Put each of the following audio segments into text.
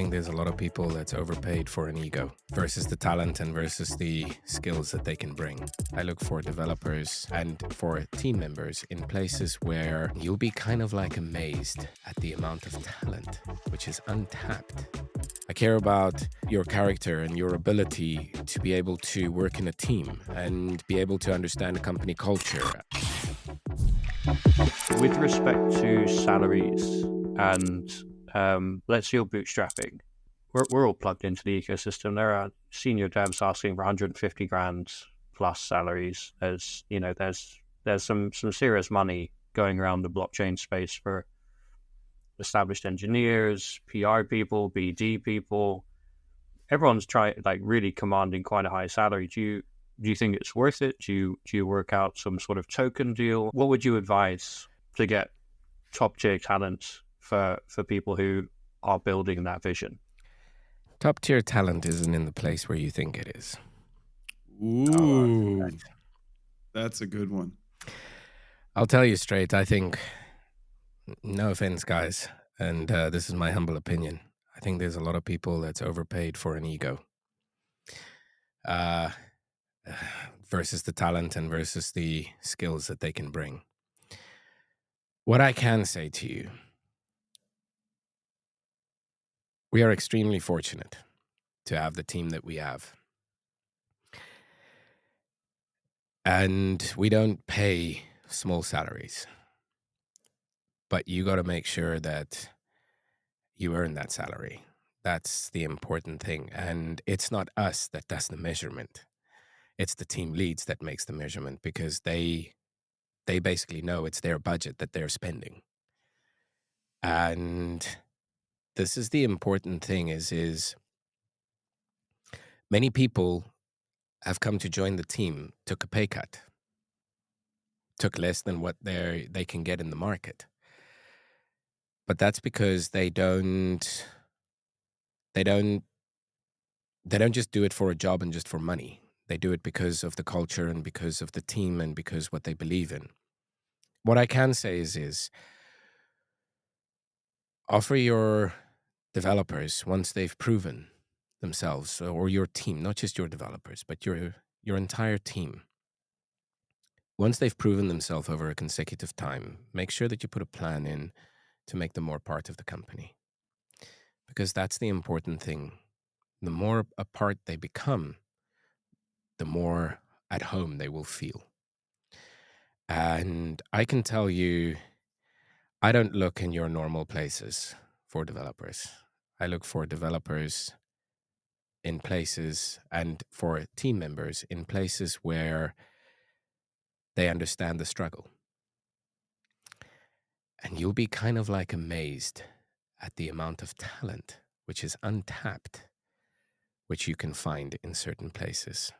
think there's a lot of people that's overpaid for an ego versus the talent and versus the skills that they can bring. I look for developers and for team members in places where you'll be kind of like amazed at the amount of talent, which is untapped. I care about your character and your ability to be able to work in a team and be able to understand a company culture. With respect to salaries and let's say you're bootstrapping, we're all plugged into the ecosystem. There are senior devs asking for 150 grand plus salaries. There's some serious money going around the blockchain space for established engineers, PR people, BD people. Everyone's really commanding quite a high salary. Do you think it's worth it? Do you work out some sort of token deal? What would you advise to get top tier talent for people who are building that vision? Top tier talent isn't in the place where you think it is. Ooh, that's a good one. I'll tell you straight, I think, no offense, guys, and this is my humble opinion, I think there's a lot of people that's overpaid for an ego versus the talent and versus the skills that they can bring. What I can say to you, we are extremely fortunate to have the team that we have. And we don't pay small salaries. But you got to make sure that you earn that salary. That's the important thing. And it's not us that does the measurement. It's the team leads that makes the measurement because they basically know it's their budget that they're spending. And this is the important thing is many people have come to join the team, took a pay cut, took less than what they can get in the market. But that's because they don't just do it for a job and just for money. They do it because of the culture and because of the team and because what they believe in. What I can say is offer your developers, once they've proven themselves, or your team, not just your developers, but your entire team, once they've proven themselves over a consecutive time, make sure that you put a plan in to make them more part of the company. Because that's the important thing. The more a part they become, the more at home they will feel. And I can tell you, I don't look in your normal places for developers. I look for developers in places and for team members in places where they understand the struggle. And you'll be kind of like amazed at the amount of talent which is untapped, which you can find in certain places.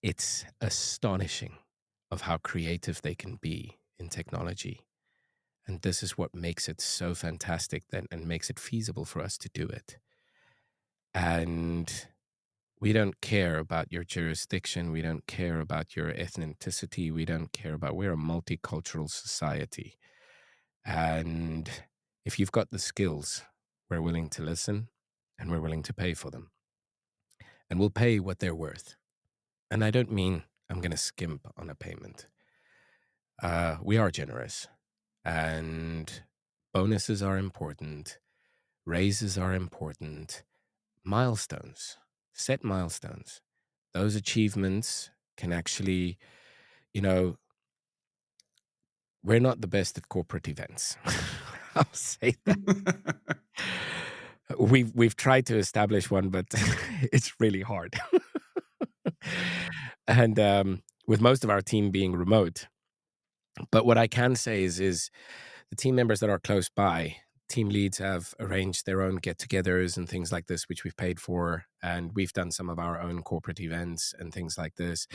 It's astonishing of how creative they can be in technology. And this is what makes it so fantastic and makes it feasible for us to do it. And we don't care about your jurisdiction. We don't care about your ethnicity. We don't care about, we're a multicultural society. And if you've got the skills, we're willing to listen and we're willing to pay for them. And we'll pay what they're worth. And I don't mean I'm going to skimp on a payment. We are generous. And bonuses are important. Raises are important. Milestones. Set milestones. Those achievements can actually, we're not the best at corporate events. I'll say that. We've tried to establish one, but it's really hard. And with most of our team being remote. But what I can say is the team members that are close by, team leads have arranged their own get-togethers and things like this, which we've paid for. And we've done some of our own corporate events and things like this.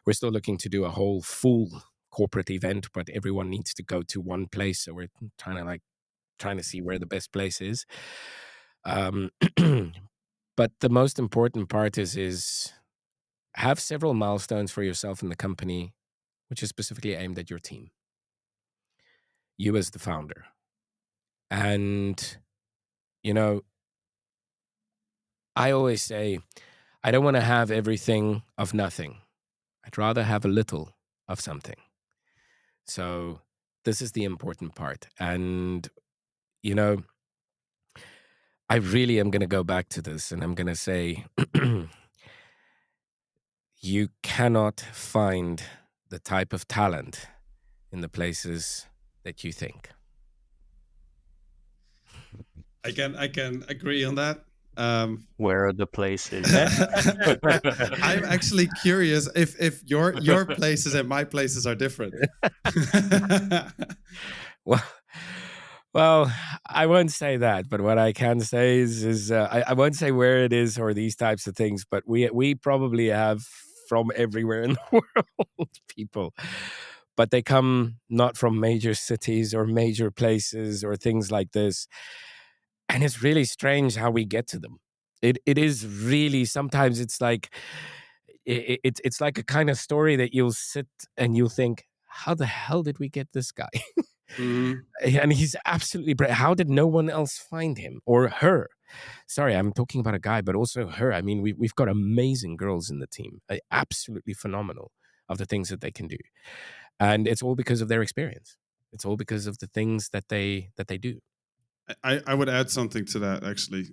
We're still looking to do a whole full corporate event, but everyone needs to go to one place. So we're trying to see where the best place is. But the most important part is have several milestones for yourself in the company, which is specifically aimed at your team. You as the founder. And, I always say, I don't want to have everything of nothing. I'd rather have a little of something. So this is the important part. And, you know, I really am going to go back to this and I'm going to say, you cannot find the type of talent in the places that you think. I can agree on that. Where are the places? I'm actually curious if your places and my places are different. Well, well, I won't say that, but what I can say is I won't say where it is or these types of things, but we probably have from everywhere in the world people, but they come not from major cities or major places or things like this, and it's really strange how we get to them. It is really sometimes it's like it's like a kind of story that you'll sit and you'll think, how the hell did we get this guy? Mhm. And he's absolutely brilliant. How did no one else find him or her? Sorry, I'm talking about a guy, but also her. I mean, we've got amazing girls in the team, absolutely phenomenal of the things that they can do, and it's all because of their experience. It's all because of the things that they do. I would add something to that actually.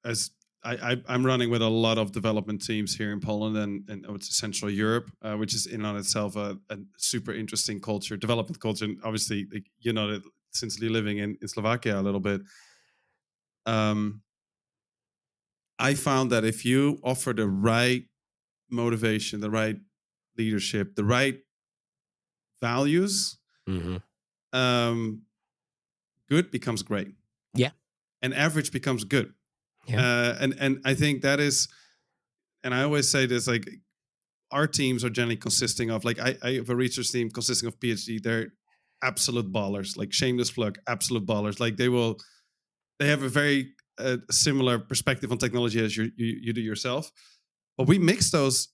As I'm running with a lot of development teams here in Poland and I would say Central Europe, which is in on itself a super interesting culture, development culture. And obviously, like, you know, that since living in Slovakia a little bit, um, I found that if you offer the right motivation, the right leadership, the right values, Hmm. um, good becomes great, Yeah, and average becomes good. yeah. And I think that is, and I always say this, like our teams are generally consisting of, like I have a research team consisting of PhD. They're absolute ballers, like shameless plug, absolute ballers. Like they have a very similar perspective on technology as you do yourself. But we mix those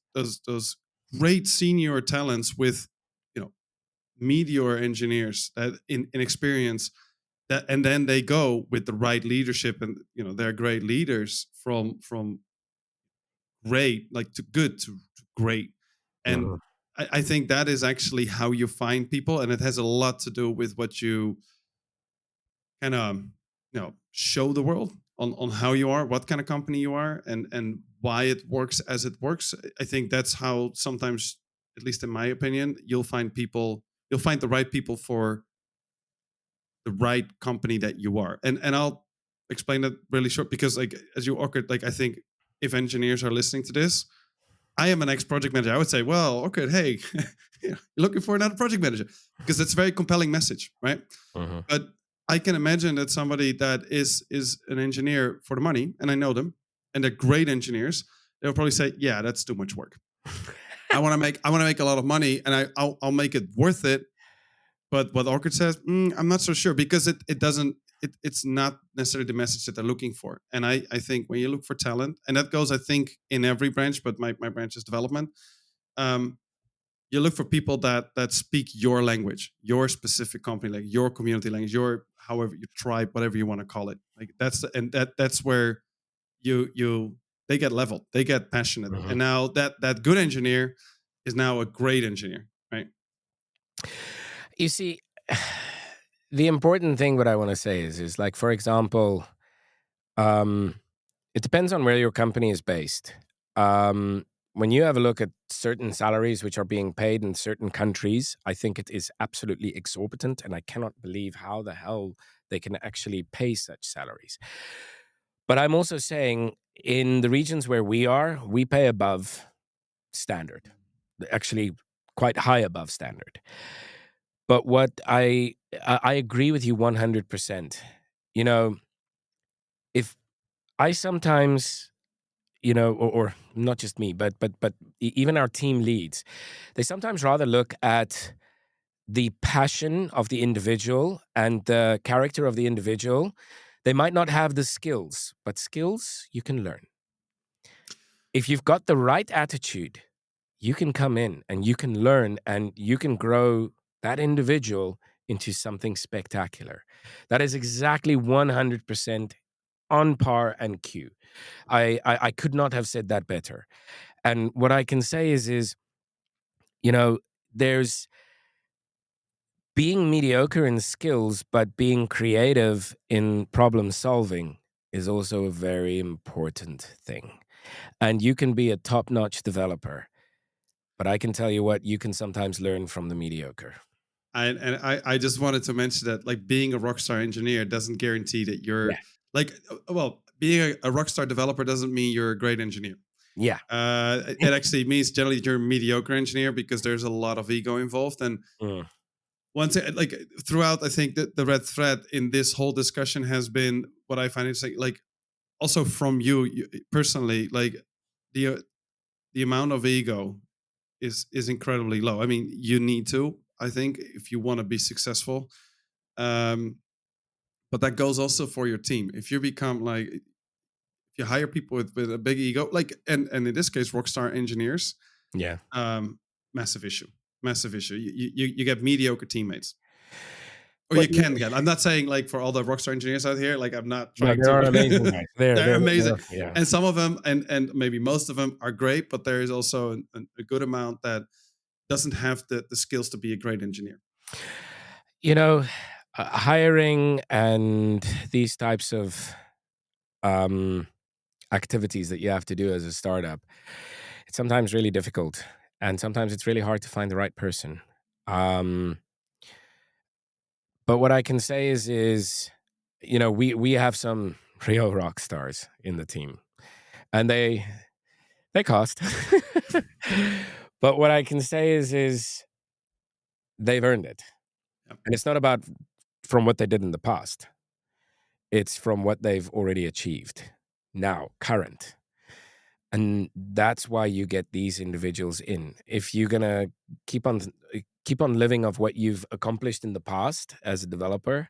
great senior talents with, you know, meteor engineers that in experience, that, and then they go with the right leadership, and you know they're great leaders from great, like to good to great. And Mhm. I think that is actually how you find people, and it has a lot to do with what you kind of, you know, show the world on how you are, what kind of company you are, and why it works as it works. I think that's how sometimes, at least in my opinion, you'll find the right people for the right company that you are. And I'll explain that really short, because like as you Ockert, like I think if engineers are listening to this, I am an ex project manager. I would say, well, okay, hey, you're looking for another project manager, because it's a very compelling message, right? Mhm. But I can imagine that somebody that is an engineer for the money, and I know them, and they're great engineers, they'll probably say, yeah, that's too much work. I want to make a lot of money, and I'll make it worth it. But what Orchid says, I'm not so sure, because it doesn't. It's not necessarily the message that they're looking for. And I think when you look for talent, and that goes, I think, in every branch, but my branch is development. Um, you look for people that speak your language, your specific company, like your community language, your however your tribe, whatever you want to call it. Like that's where you they get leveled, they get passionate, Mhm. and now that good engineer is now a great engineer, right? You see, the important thing what I want to say is like, for example, um, it depends on where your company is based. When you have a look at certain salaries which are being paid in certain countries, I think it is absolutely exorbitant, and I cannot believe how the hell they can actually pay such salaries. But I'm also saying in the regions where we are, we pay above standard, actually quite high above standard. But what I agree with you 100%. You know, if I sometimes, or not just me, but even our team leads, they sometimes rather look at the passion of the individual and the character of the individual. They might not have the skills, but skills you can learn. If you've got the right attitude, you can come in and you can learn and you can grow that individual into something spectacular. That is exactly 100% on par and Q. I could not have said that better. And what I can say is you know, there's being mediocre in skills, but being creative in problem solving is also a very important thing. And you can be a top notch developer, but I can tell you what, you can sometimes learn from the mediocre. I just wanted to mention that like being a rockstar engineer doesn't guarantee that Yeah. you're like well being a rockstar developer doesn't mean you're a great engineer. Yeah. It actually means generally you're a mediocre engineer because there's a lot of ego involved. And Mm, once like throughout, I think that the red thread in this whole discussion has been what I find interesting. Like also from you personally, like the the amount of ego is incredibly low. I mean, you need to, I think, if you want to be successful. Um, but that goes also for your team. If you become like if you hire people with a big ego, like and in this case, rockstar engineers, yeah. um, massive issue, massive issue. You get mediocre teammates, or But you can get. I'm not saying like for all the rockstar engineers out here, like I'm not no, trying there are amazing to. guys. They're amazing, Yeah. and some of them, and maybe most of them are great, but there is also a good amount that doesn't have the skills to be a great engineer. You know, hiring and these types of um, activities that you have to do as a startup, it's sometimes really difficult. And sometimes it's really hard to find the right person. Um, but what I can say is, we have some real rock stars in the team, and they cost. But what I can say is they've earned it, Yeah. and it's not about from what they did in the past. It's from what they've already achieved now, current. And that's why you get these individuals in. If you're gonna keep on keep on living of what you've accomplished in the past as a developer,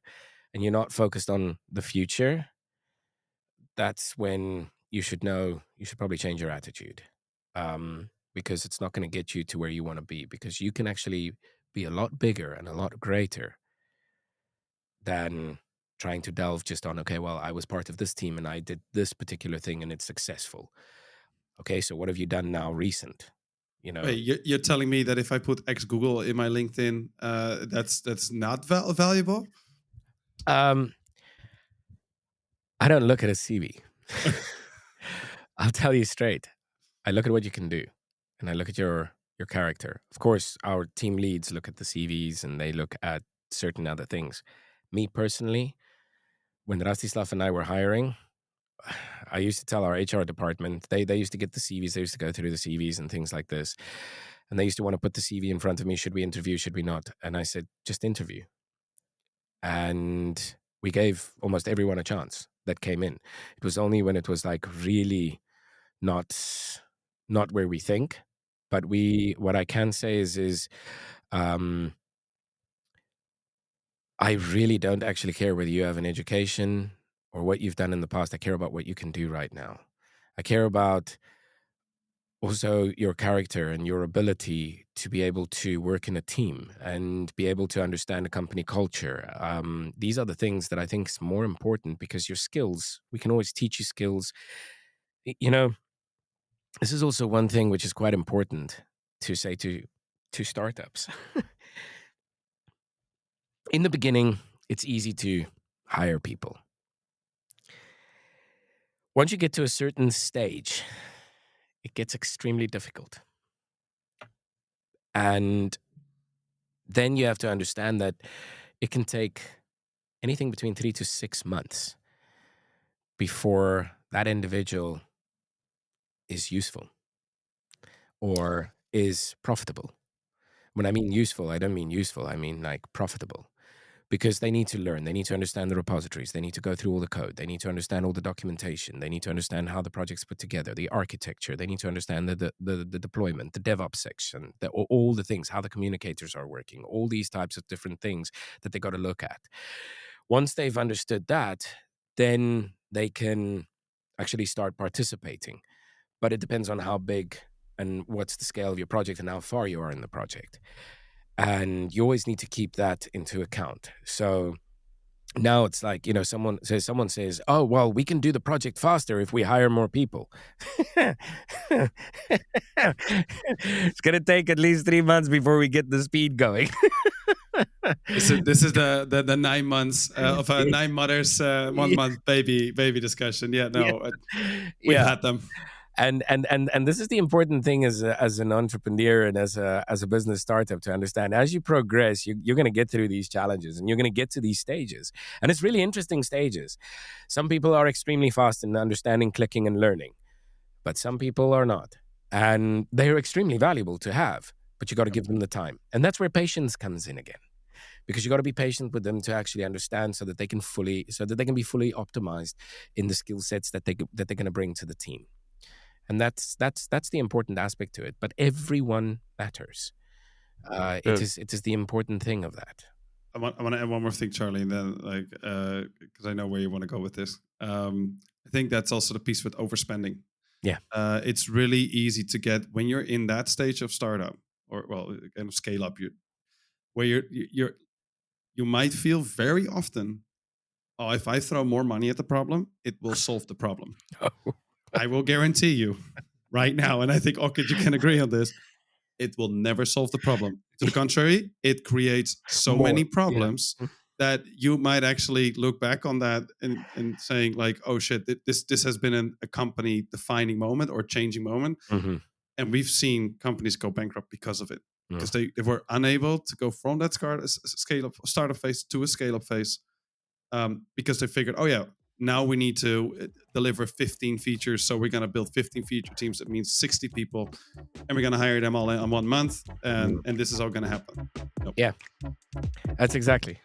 and you're not focused on the future, that's when you should probably change your attitude, because it's not going to get you to where you want to be. Because you can actually be a lot bigger and a lot greater than trying to delve just on, okay, well, I was part of this team and I did this particular thing and it's successful. Okay, so what have you done now recent? You Wait, know, you're telling me that if I put ex Google in my LinkedIn, that's not valuable? um, I don't look at a CV. I'll tell you straight. I look at what you can do, and I look at your character. Of course, our team leads look at the CVs and they look at certain other things. Me personally, when Rastislav and I were hiring, I used to tell our HR department, they used to get the CVs, they used to go through the CVs and things like this. And they used to want to put the CV in front of me. Should we interview? Should we not? And I said, just interview. And we gave almost everyone a chance that came in. It was only when it was like really not not where we think. But what I can say is um, I really don't actually care whether you have an education or what you've done in the past. I care about what you can do right now. I care about also your character and your ability to be able to work in a team and be able to understand a company culture. These are the things that I think is more important, because your skills, we can always teach you skills. You know, this is also one thing which is quite important to say to startups. In the beginning, it's easy to hire people. Once you get to a certain stage, it gets extremely difficult. And then you have to understand that it can take anything between 3 to 6 months before that individual is useful or is profitable. When I mean useful, I don't mean useful, I mean like profitable. Because they need to learn, they need to understand the repositories, they need to go through all the code, they need to understand all the documentation, they need to understand how the project's put together, the architecture, they need to understand the deployment, the DevOps section, all the things, how the communicators are working, all these types of different things that they got to look at. Once they've understood that, then they can actually start participating. But it depends on how big and what's the scale of your project and how far you are in the project. And you always need to keep that into account. So Now it's like, someone says, oh, well, we can do the project faster if we hire more people. It's going to take at least 3 months before we get the speed going. This is the 9 months of 9 mothers, 1 month baby discussion. Yeah, no, we've had them. And this is the important thing as an entrepreneur and as a business startup to understand. As you progress, you're going to get through these challenges and you're going to get to these stages. And it's really interesting stages. Some people are extremely fast in understanding, clicking, and learning, but some people are not. And they are extremely valuable to have, but you got to give them the time. And that's where patience comes in again, because you got to be patient with them to actually understand so that they can be fully optimized in the skill sets that they're going to bring to the team. And that's the important aspect to it. But everyone matters. It is the important thing of that. I want to add one more thing, Charlie, and then because I know where you want to go with this. I think that's also the piece with overspending. Yeah, it's really easy to get when you're in that stage of startup or kind of scale up. You might feel very often, oh, if I throw more money at the problem, it will solve the problem. I will guarantee you right now, and I think, Ockert, you can agree on this, it will never solve the problem. To the contrary, it creates so many problems that you might actually look back on that and saying like, oh shit, this has been a company defining moment or changing moment. Mm-hmm. And we've seen companies go bankrupt because of it. Because they were unable to go from that startup phase to a scale-up phase because they figured, oh yeah, now we need to deliver 15 features, so we're going to build 15 feature teams. That means 60 people, and we're going to hire them all in 1 month, and this is all going to happen. Nope. Yeah, that's exactly.